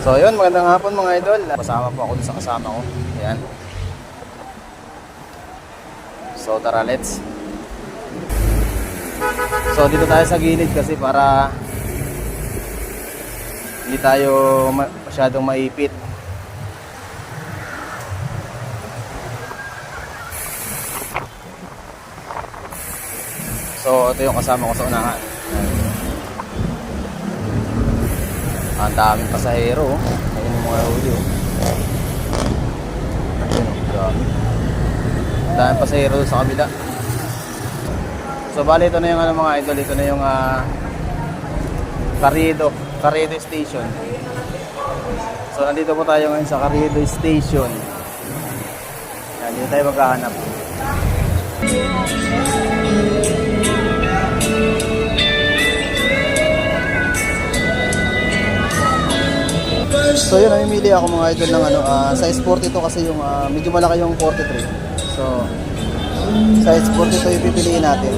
So yun, magandang hapon mga idol. Kasama po ako sa kasama ko. Ayan. So tara, let's. So dito tayo sa gilid kasi para hindi tayo masyadong maipit. So ito yung kasama ko sa unahan. Ang daming pasahero. Ayun yung mga huli. Ayun, dami. Ang daming pasahero sa kabila. So bali ito na yung mga idol. Ito na yung Carriedo Station. So nandito po tayo ngayon sa Carriedo Station. Yan, dito tayo maghahanap. So yun, namimili ako mga idol ng size 42 kasi yung medyo malaki yung 43. So size 42 yung pipiliin natin.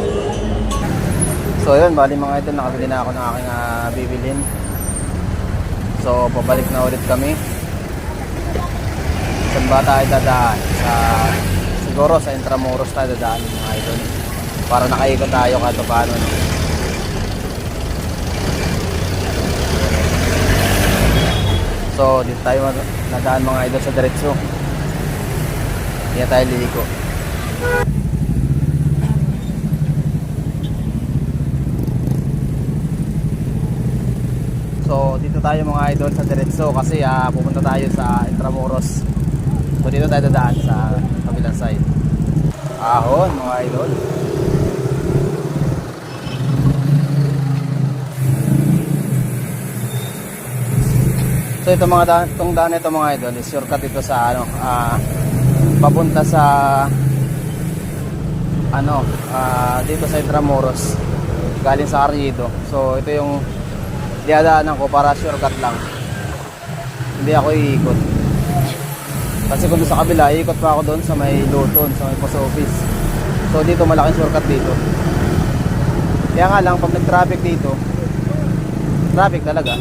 So yun, bali mga idol, nakabili na ako ng aking bibilin. So pabalik na ulit kami. Saan ba tayo dadaan? Siguro sa Intramuros tayo dadaan mga idol, para nakaikot tayo kahit paano, no? So dito tayo nadaan mga idol sa diretso. Hindi na tayo liliko. So dito tayo mga idol sa diretso kasi pupunta tayo sa Intramuros. So dito tayo dadaan sa kabilang side. Ahon mga idol. So itong daan ito mga idol is shortcut ito sa papunta sa dito sa Intramuros galing sa Carriedo. So ito yung diadaanan ko para shortcut lang. Hindi ako iikot. Kasi kung doon sa kabila, iikot pa ako doon sa may Luton, sa may post office. So dito malaking shortcut dito. Kaya nga lang pag nag-traffic dito, traffic talaga.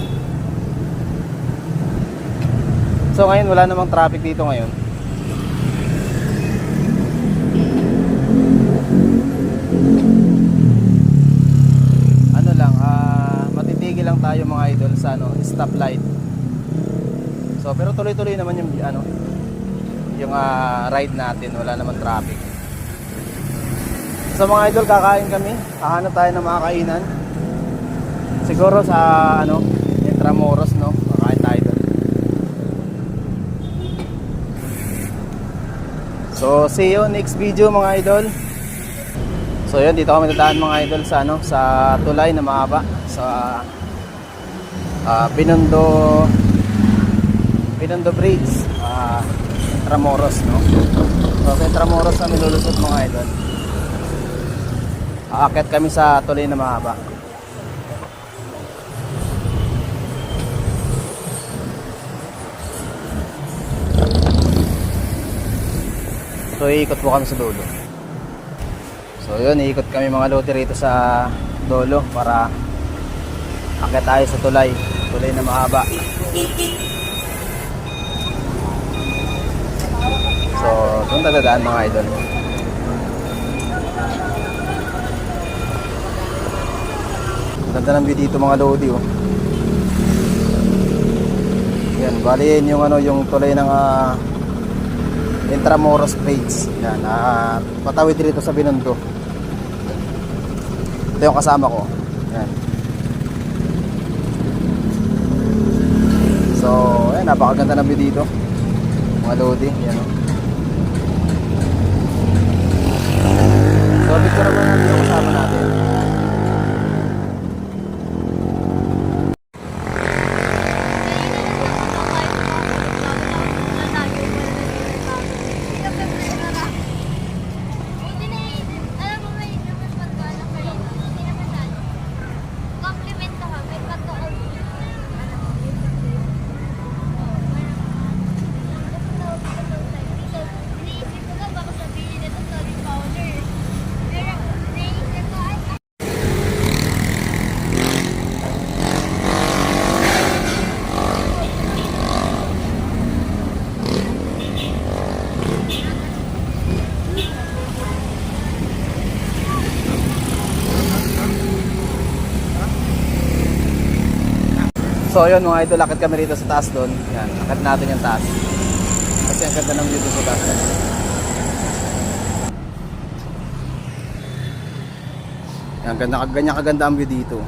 So ngayon wala namang traffic dito ngayon. Ano lang, matitigil lang tayo mga idol sa stoplight. So pero tuloy-tuloy naman yung yung ride natin, wala namang traffic. So mga idol, kakain kami. Hahanap tayo ng mga kainan. Siguro sa Intramuros, no? Kakain tayo doon. So, see you next video mga idol. So, yun, dito kami dadaan mga idol sa sa tulay na mahaba sa Binondo Bridge, Intramuros, no? So, sa Intramuros kami lulusot mga idol. Aakyat kami sa tulay na mahaba. So iikot po kami sa dulo. So yun, iikot kami mga lote rito sa dulo para akit tayo sa tulay na mahaba. So doon dadaan mga idol. Ganda ng view dito mga lodi, oh. Yan, bali yun yung tulay ng Intramuros Bridge. Yan, patawid dito sa Binondo. Ito yung kasama ko. Yan. So, ayan, napakaganda ng view dito. Mga lodi, yan, oh. So, dito naman natin yung kasama natin. So yun mga idol, akit kami rito sa taas doon. Yan, akit natin yung taas. Kasi ang ganda ng view doon sa taas. Yan, ganyan kaganda ang view dito.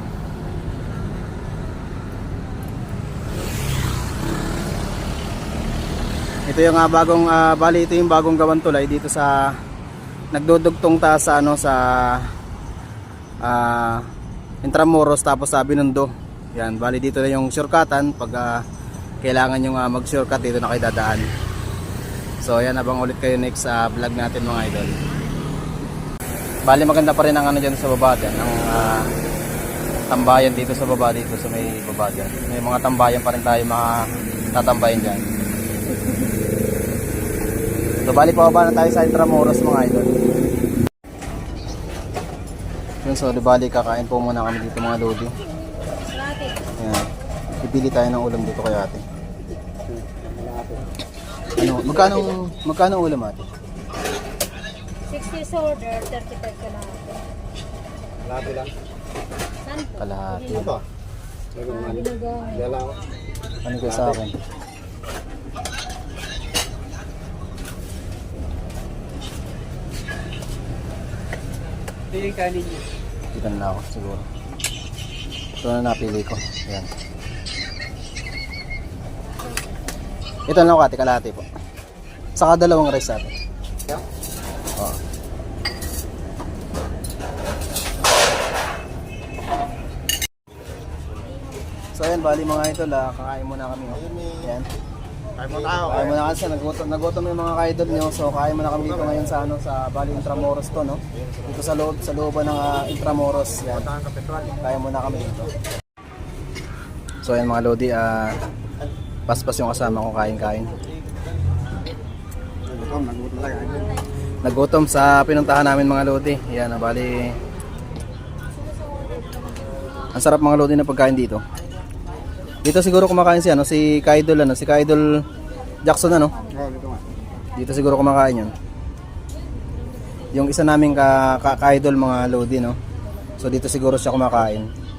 Ito yung bagong bali ito yung bagong gawang tulay dito sa nagdudugtong ta sa ano sa Intramuros tapos sa Binondo. Yan, bali dito na yung shortcutan pag kailangan yung mag-shortcut dito na kayo dadaan. So ayan, abang ulit kayo next sa vlog natin mga idol. Bali maganda pa rin ang ano dyan sa baba dyan, ang tambayan dito sa baba dito sa may baba dyan. May mga tambayan pa rin tayo tatambayan dyan. So bali pababa na tayo sa Intramuros mga idol. Yun, so di bali kakain po muna kami dito mga lodi. Ayan. Pipili tayo ng ulam dito kay ate. Ano, magkano ulam ate? 60 sa order, 35 ka lang. Kalahati lang. Saan po? Kalahati. Ito. Ginagawa. Dalaw. Ano kayo sa akin? Ito yung kanin niya. Dito na ako siguro. Ito na napili ko. Ayan. Ito na ako ate, kalahati po. Saka dalawang rice ate. Oo. So ayan, bali mga idol, kakain muna kami. Ayan. Kain mo tao. Kain muna kasi nagutom yung mga idol nyo. So kain muna kami dito ngayon sa bali Intramuros to, no? Dito sa looban ng Intramuros. Yan. Kain muna kami dito. So ayan mga lodi, paspas yung kasama ko kain-kain. Nagutom sa pinuntahan namin mga lodi. Yan, bali ang sarap mga lodi na pagkain dito. Dito siguro kumakain si Kaidol si Kaidol Jackson Dito siguro kumakain yun. Yung isa naming ka-idol mga lodi, no. So dito siguro siya kumakain.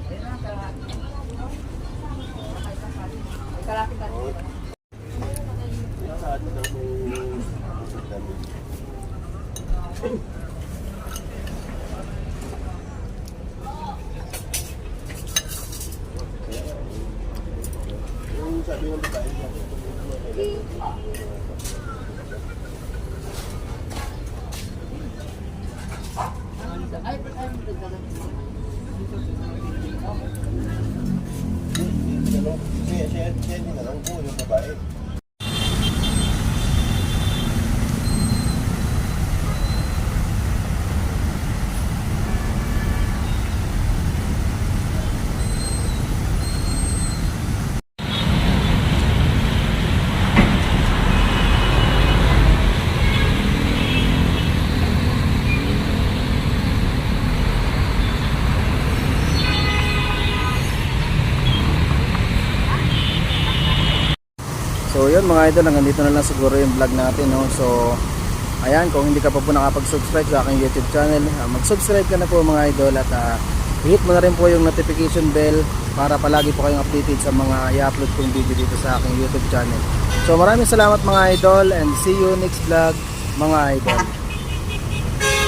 So yun mga idol, hanggang dito na lang siguro yung vlog natin, no? So ayan, kung hindi ka pa po nakapag-subscribe sa aking YouTube channel, mag-subscribe ka na po mga idol at hit mo na rin po yung notification bell para palagi po kayong updated sa mga i-upload kong video dito sa aking YouTube channel. So maraming salamat mga idol and see you next vlog mga idol.